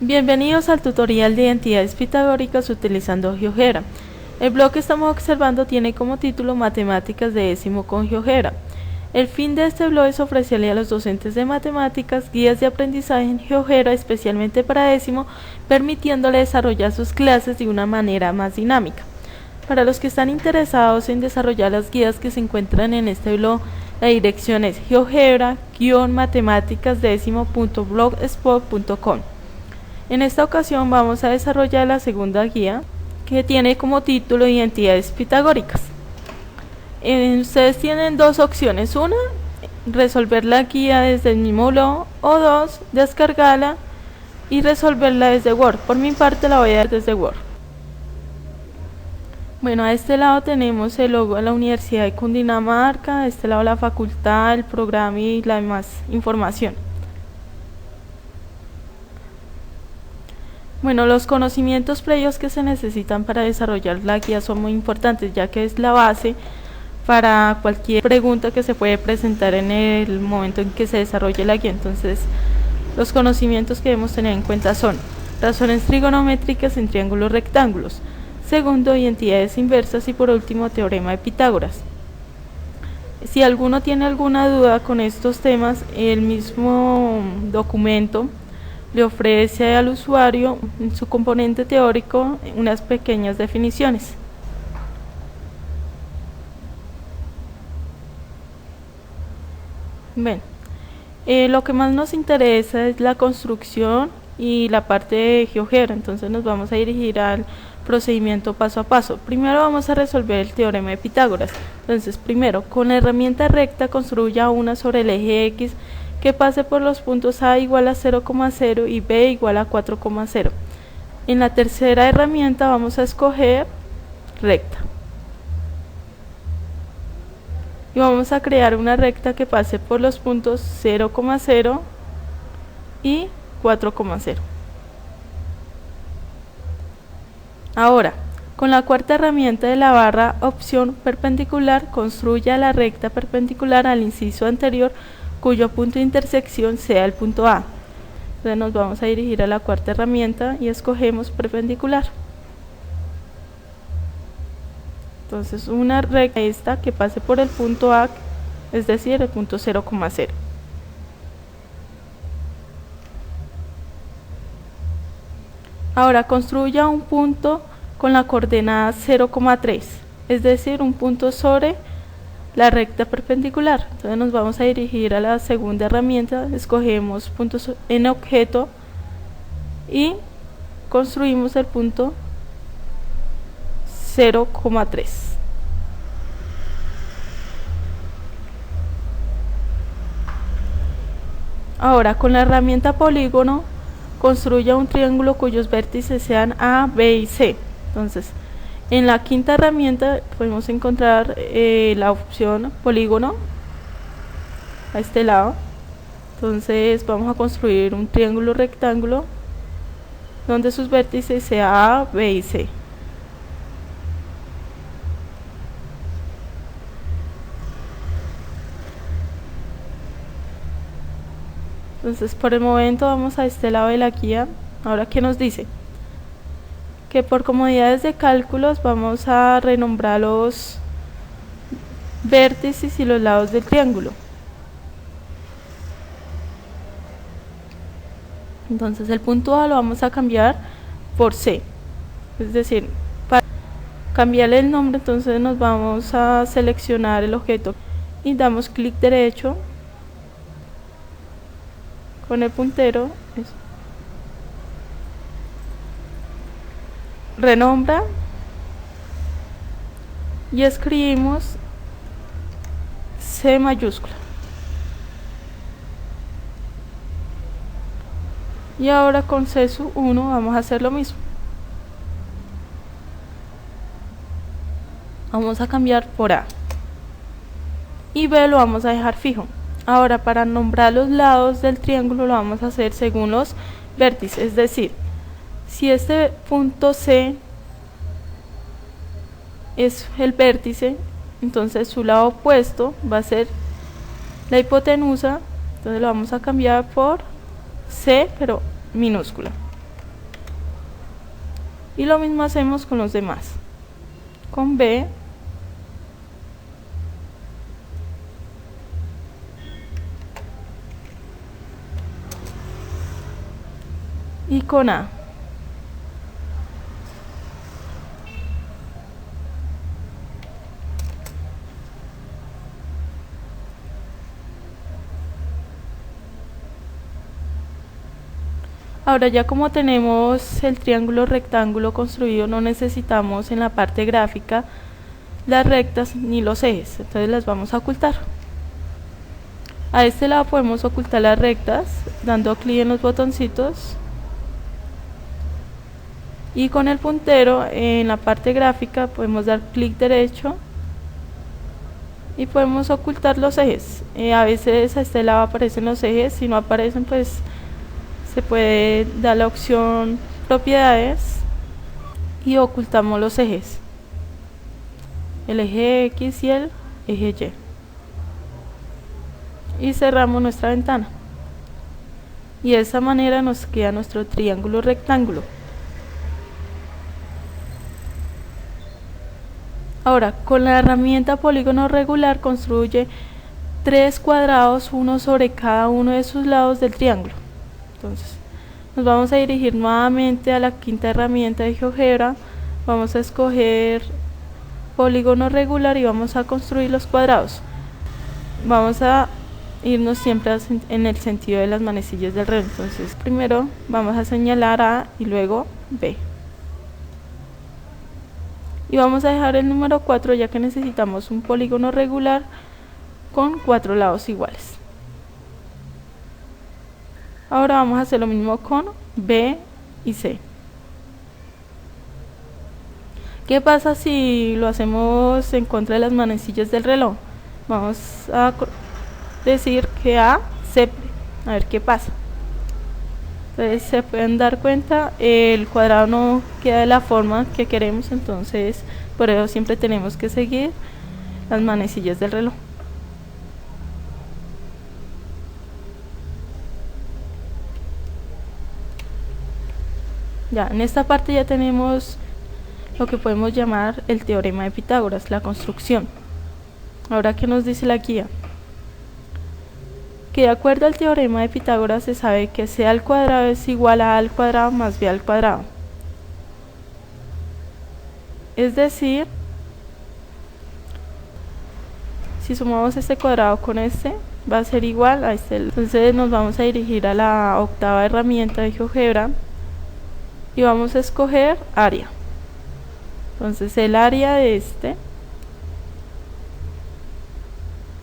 Bienvenidos al tutorial de identidades pitagóricas utilizando GeoGebra. El blog que estamos observando tiene como título Matemáticas de décimo con GeoGebra. El fin de este blog es ofrecerle a los docentes de matemáticas guías de aprendizaje en GeoGebra especialmente para décimo, permitiéndole desarrollar sus clases de una manera más dinámica. Para los que están interesados en desarrollar las guías que se encuentran en este blog, la dirección es geogebra-matemáticasdecimo.blogspot.com. En esta ocasión vamos a desarrollar la segunda guía, que tiene como título Identidades pitagóricas. Ustedes tienen dos opciones: una, resolver la guía desde el mismo blog, o dos, descargarla y resolverla desde Word. Por mi parte la voy a dar desde Word. Bueno, a este lado tenemos el logo de la Universidad de Cundinamarca, a este lado la facultad, el programa y la demás información. Bueno, los conocimientos previos que se necesitan para desarrollar la guía son muy importantes, ya que es la base para cualquier pregunta que se puede presentar en el momento en que se desarrolle la guía. Entonces, los conocimientos que debemos tener en cuenta son razones trigonométricas en triángulos rectángulos, segundo, identidades inversas y por último, teorema de Pitágoras. Si alguno tiene alguna duda con estos temas, el mismo documento le ofrece al usuario en su componente teórico unas pequeñas definiciones. Bueno, lo que más nos interesa es la construcción y la parte de GeoGebra, entonces nos vamos a dirigir al procedimiento paso a paso. Primero vamos a resolver el teorema de Pitágoras. Entonces, primero, con la herramienta recta construya una sobre el eje X que pase por los puntos A igual a 0,0 y B igual a 4,0. En la tercera herramienta vamos a escoger recta. Y vamos a crear una recta que pase por los puntos 0,0 y 4,0. Ahora, con la cuarta herramienta de la barra opción perpendicular, construya la recta perpendicular al inciso anterior cuyo punto de intersección sea el punto A. Entonces nos vamos a dirigir a la cuarta herramienta y escogemos perpendicular. Entonces una recta esta que pase por el punto A, es decir, el punto 0,0. Ahora construya un punto con la coordenada 0,3, es decir, un punto sobre la recta perpendicular. Entonces nos vamos a dirigir a la segunda herramienta, escogemos puntos en objeto y construimos el punto 0,3. Ahora, con la herramienta polígono, construya un triángulo cuyos vértices sean A, B y C. Entonces, en la quinta herramienta podemos encontrar la opción polígono a este lado. Entonces vamos a construir un triángulo rectángulo donde sus vértices sean A, B y C. Entonces por el momento vamos a este lado de la guía. Ahora, ¿qué nos dice? Que por comodidades de cálculos vamos a renombrar los vértices y los lados del triángulo. Entonces el punto A lo vamos a cambiar por C, es decir, para cambiarle el nombre, entonces nos vamos a seleccionar el objeto y damos clic derecho con el puntero, renombra y escribimos C mayúscula. Y ahora con C1 vamos a hacer lo mismo. Vamos a cambiar por A. Y B lo vamos a dejar fijo. Ahora, para nombrar los lados del triángulo lo vamos a hacer según los vértices, es decir, si este punto C es el vértice, entonces su lado opuesto va a ser la hipotenusa, entonces lo vamos a cambiar por C, pero minúscula. Y lo mismo hacemos con los demás. Con B y con A. Ahora ya como tenemos el triángulo rectángulo construido, no necesitamos en la parte gráfica las rectas ni los ejes, entonces las vamos a ocultar. A este lado podemos ocultar las rectas dando clic en los botoncitos y con el puntero en la parte gráfica podemos dar clic derecho y podemos ocultar los ejes. A veces a este lado aparecen los ejes, si no aparecen pues se puede dar la opción propiedades y ocultamos los ejes, el eje X y el eje Y, y cerramos nuestra ventana y de esta manera nos queda nuestro triángulo rectángulo. Ahora con la herramienta polígono regular construye 3 cuadrados, uno sobre cada uno de sus lados del triángulo. Entonces nos vamos a dirigir nuevamente a la quinta herramienta de GeoGebra, vamos a escoger polígono regular y vamos a construir los cuadrados. Vamos a irnos siempre en el sentido de las manecillas del reloj. Entonces primero vamos a señalar A y luego B. Y vamos a dejar el número 4 ya que necesitamos un polígono regular con 4 lados iguales. Ahora vamos a hacer lo mismo con B y C. ¿Qué pasa si lo hacemos en contra de las manecillas del reloj? Vamos a decir que A, C, a ver qué pasa. Entonces se pueden dar cuenta, el cuadrado no queda de la forma que queremos, entonces por eso siempre tenemos que seguir las manecillas del reloj. Ya, en esta parte ya tenemos lo que podemos llamar el teorema de Pitágoras, la construcción. Ahora, ¿qué nos dice la guía? Que de acuerdo al teorema de Pitágoras se sabe que C al cuadrado es igual a al cuadrado más B al cuadrado. Es decir, si sumamos este cuadrado con este, va a ser igual a este. Entonces nos vamos a dirigir a la octava herramienta de GeoGebra y vamos a escoger área. Entonces el área de este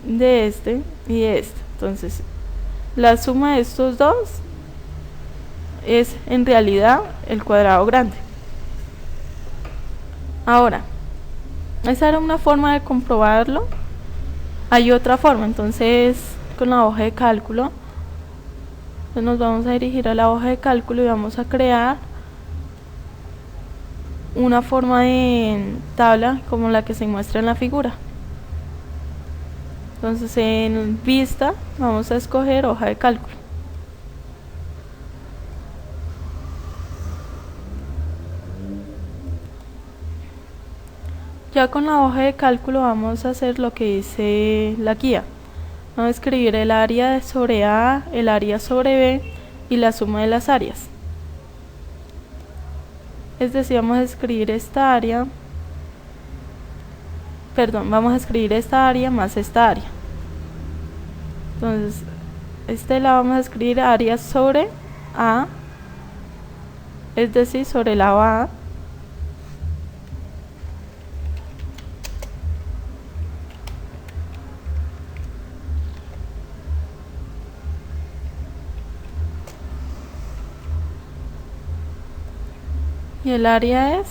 y de este. Entonces la suma de estos dos es en realidad el cuadrado grande. Ahora, esa era una forma de comprobarlo. Hay otra forma, entonces con la hoja de cálculo nos vamos a dirigir a la hoja de cálculo y vamos a crear una forma de tabla como la que se muestra en la figura. Entonces en vista vamos a escoger hoja de cálculo. Ya con la hoja de cálculo vamos a hacer lo que dice la guía. Vamos a escribir el área sobre A, el área sobre B y la suma de las áreas. Es decir, vamos a escribir esta área, vamos a escribir esta área más esta área. Entonces, este lado vamos a escribir área sobre A, es decir, sobre el lado A. Y el área es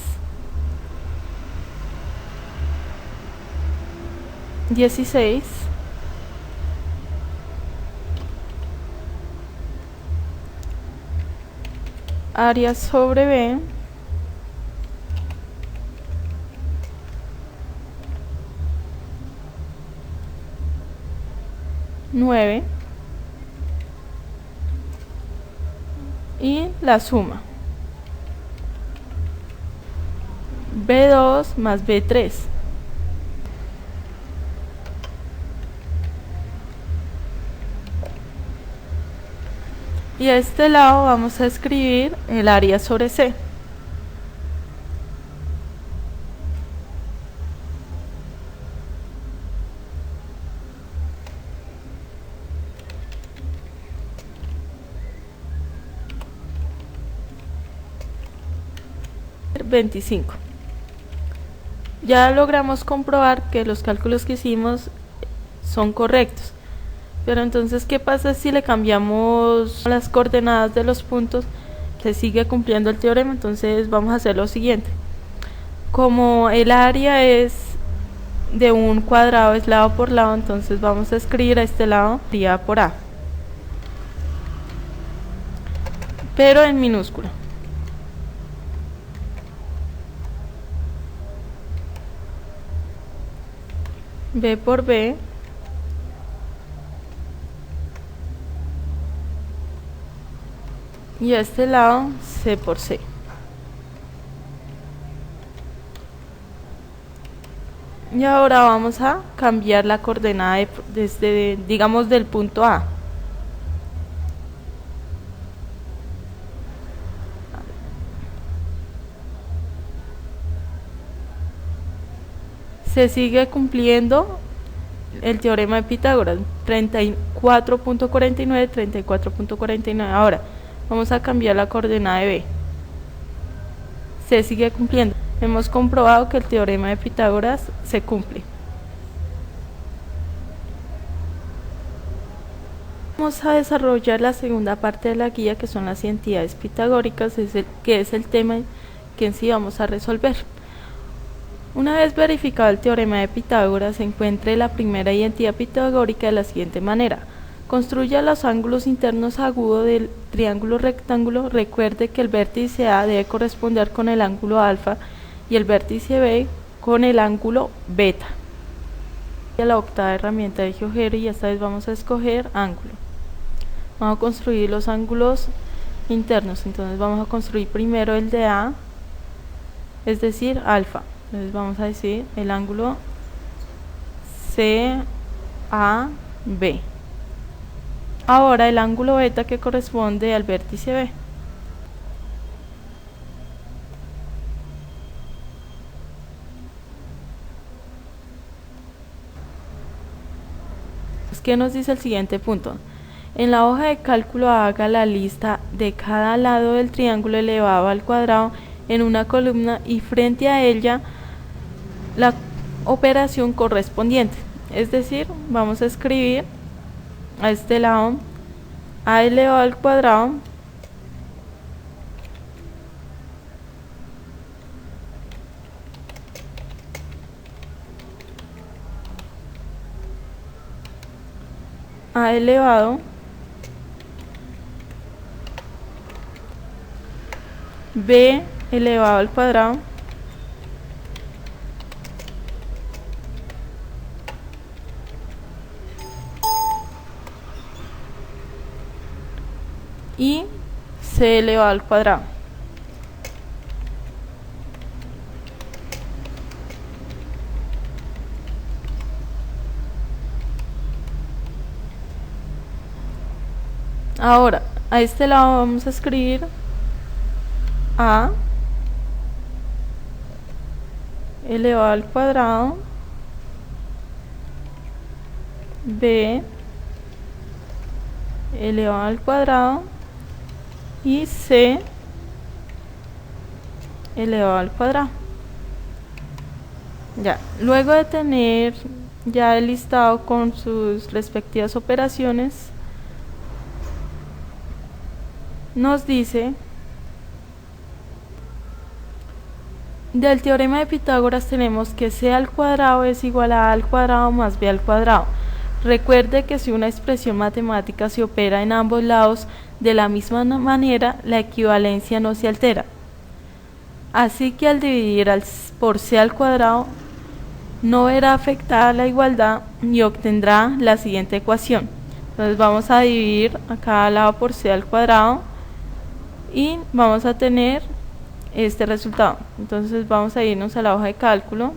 16 área sobre B (9) y la suma. B2 más B3. Y a este lado vamos a escribir el área sobre C. $25. Ya logramos comprobar que los cálculos que hicimos son correctos. Pero entonces, ¿qué pasa si le cambiamos las coordenadas de los puntos? Se sigue cumpliendo el teorema. Entonces vamos a hacer lo siguiente. Como el área es de un cuadrado, es lado por lado, entonces vamos a escribir a este lado día por A, pero en minúscula. B por B y a este lado C por C. Y ahora vamos a cambiar la coordenada desde, digamos, del punto A. Se sigue cumpliendo el teorema de Pitágoras, 34.49, 34.49. Ahora vamos a cambiar la coordenada de B. Se sigue cumpliendo. Hemos comprobado que el teorema de Pitágoras se cumple. Vamos a desarrollar la segunda parte de la guía, que son las identidades pitagóricas, que es el tema que en sí vamos a resolver. Una vez verificado el teorema de Pitágoras, se encuentre la primera identidad pitagórica de la siguiente manera. Construya los ángulos internos agudos del triángulo rectángulo. Recuerde que el vértice A debe corresponder con el ángulo alfa y el vértice B con el ángulo beta. La octava herramienta de GeoGebra, y esta vez vamos a escoger ángulo. Vamos a construir los ángulos internos. Entonces vamos a construir primero el de A, es decir, alfa. Entonces vamos a decir el ángulo CAB. Ahora el ángulo beta, que corresponde al vértice B. ¿Qué nos dice el siguiente punto? En la hoja de cálculo haga la lista de cada lado del triángulo elevado al cuadrado en una columna y frente a ella la operación correspondiente. Es decir, vamos a escribir a este lado A elevado al cuadrado A elevado B elevado al cuadrado y C elevado al cuadrado. Ahora, a este lado vamos a escribir A elevado al cuadrado B elevado al cuadrado y C elevado al cuadrado. Ya, luego de tener ya el listado con sus respectivas operaciones, nos dice: del teorema de Pitágoras tenemos que C al cuadrado es igual a al cuadrado más B al cuadrado. Recuerde que si una expresión matemática se opera en ambos lados de la misma manera, la equivalencia no se altera. Así que al dividir por C al cuadrado, no verá afectada la igualdad y obtendrá la siguiente ecuación. Entonces vamos a dividir a cada lado por C al cuadrado y vamos a tener este resultado. Entonces vamos a irnos a la hoja de cálculo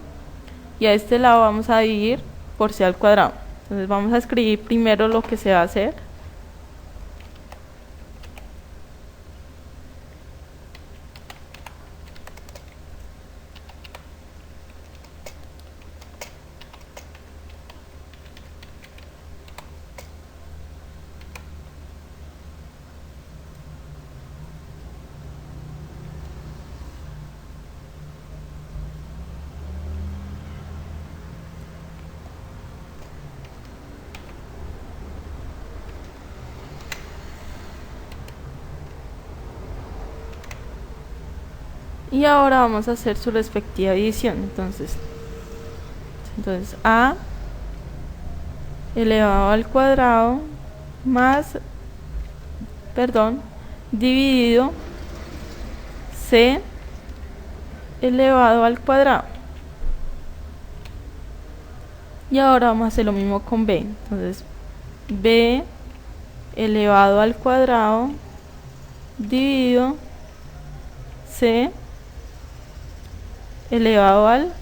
y a este lado vamos a dividir por c al cuadrado. Entonces vamos a escribir primero lo que se va a hacer. Y ahora vamos a hacer su respectiva división. Entonces a elevado al cuadrado más, dividido c elevado al cuadrado. Y ahora vamos a hacer lo mismo con b. Entonces b elevado al cuadrado dividido c elevado al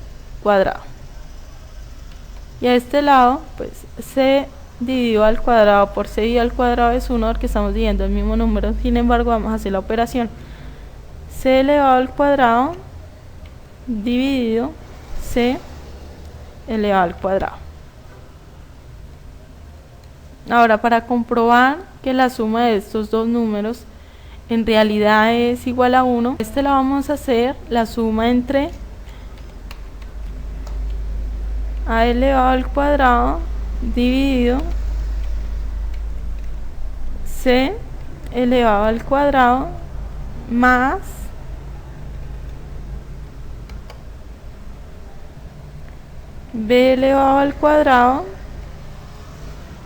cuadrado. Y a este lado, pues c dividido al cuadrado por c dividido al cuadrado es 1, porque estamos dividiendo el mismo número. Sin embargo, vamos a hacer la operación c elevado al cuadrado dividido c elevado al cuadrado. Ahora, para comprobar que la suma de estos dos números en realidad es igual a 1, la vamos a hacer la suma entre a elevado al cuadrado dividido c elevado al cuadrado más b elevado al cuadrado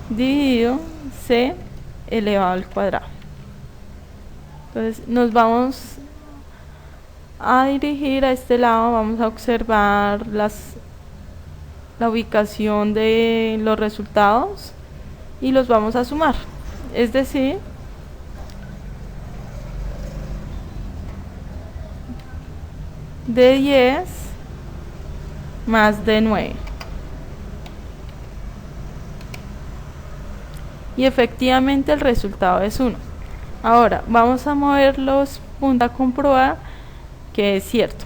dividido c elevado al cuadrado. Entonces nos vamos a dirigir a este lado, vamos a observar la ubicación de los resultados y los vamos a sumar, es decir, de 10 más de 9. Y efectivamente el resultado es 1. Ahora vamos a mover los puntos a comprobar que es cierto.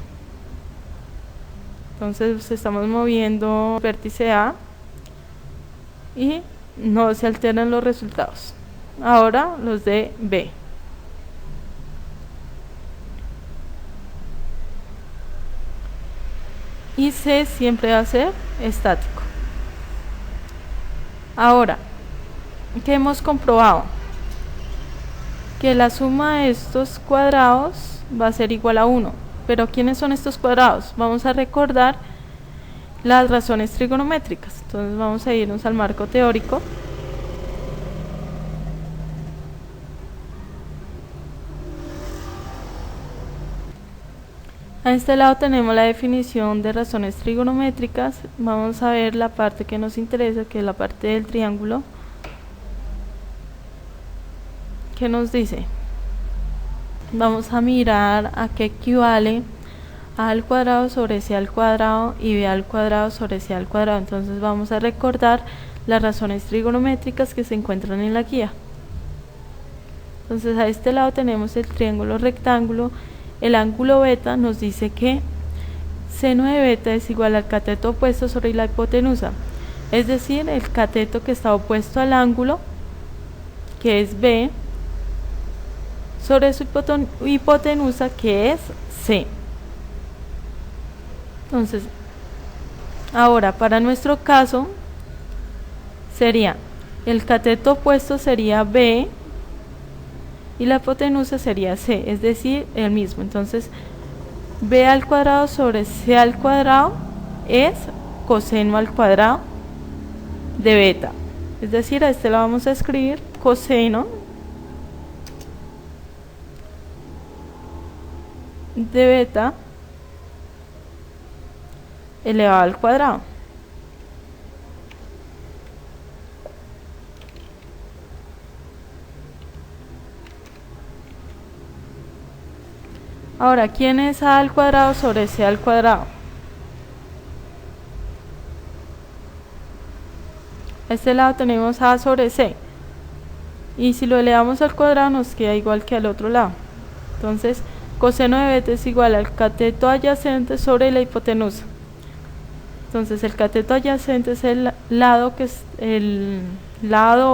Entonces estamos moviendo el vértice A y no se alteran los resultados. Ahora los de B. Y C siempre va a ser estático. Ahora, ¿qué hemos comprobado? Que la suma de estos cuadrados va a ser igual a 1. Pero ¿quiénes son estos cuadrados? Vamos a recordar las razones trigonométricas. Entonces vamos a irnos al marco teórico. A este lado tenemos la definición de razones trigonométricas. Vamos a ver la parte que nos interesa, que es la parte del triángulo. ¿Qué nos dice? Vamos a mirar a qué equivale a al cuadrado sobre c al cuadrado y b al cuadrado sobre c al cuadrado. Entonces vamos a recordar las razones trigonométricas que se encuentran en la guía. Entonces a este lado tenemos el triángulo rectángulo. El ángulo beta nos dice que seno de beta es igual al cateto opuesto sobre la hipotenusa, es decir, el cateto que está opuesto al ángulo, que es B, sobre su hipotenusa, que es C. Entonces, ahora para nuestro caso sería el cateto opuesto sería B y la hipotenusa sería C, es decir, el mismo. Entonces B al cuadrado sobre C al cuadrado es coseno al cuadrado de beta, es decir, a este lo vamos a escribir coseno de beta elevado al cuadrado. Ahora, ¿quién es a al cuadrado sobre c al cuadrado? A este lado tenemos a sobre c. Y si lo elevamos al cuadrado nos queda igual que al otro lado. Entonces, coseno de beta es igual al cateto adyacente sobre la hipotenusa. Entonces, el cateto adyacente es el lado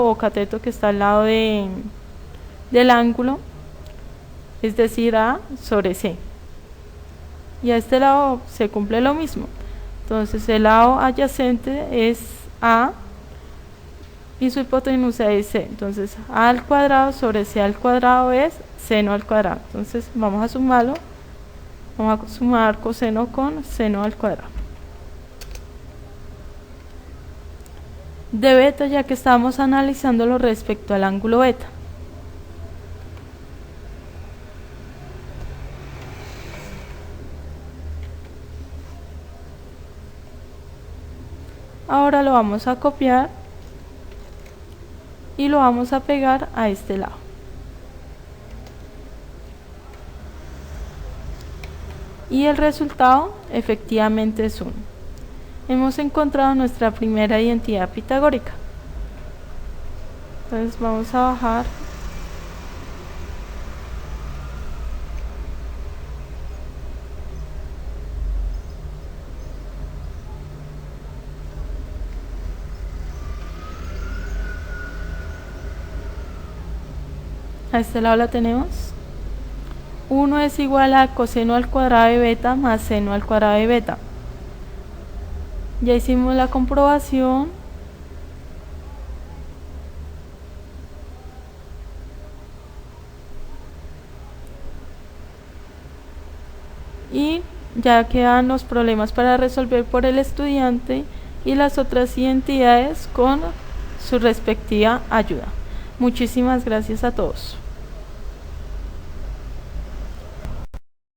o cateto que está al lado del ángulo, es decir, A sobre C. Y a este lado se cumple lo mismo. Entonces, el lado adyacente es A y su hipotenusa es C. Entonces, A al cuadrado sobre C al cuadrado es seno al cuadrado. Entonces, vamos a sumarlo. Vamos a sumar coseno con seno al cuadrado de beta, ya que estamos analizándolo respecto al ángulo beta. Ahora lo vamos a copiar y lo vamos a pegar a este lado. Y el resultado efectivamente es 1. Hemos encontrado nuestra primera identidad pitagórica. Entonces vamos a bajar. A este lado la tenemos. 1 es igual a coseno al cuadrado de beta más seno al cuadrado de beta. Ya hicimos la comprobación. Y ya quedan los problemas para resolver por el estudiante y las otras identidades con su respectiva ayuda. Muchísimas gracias a todos.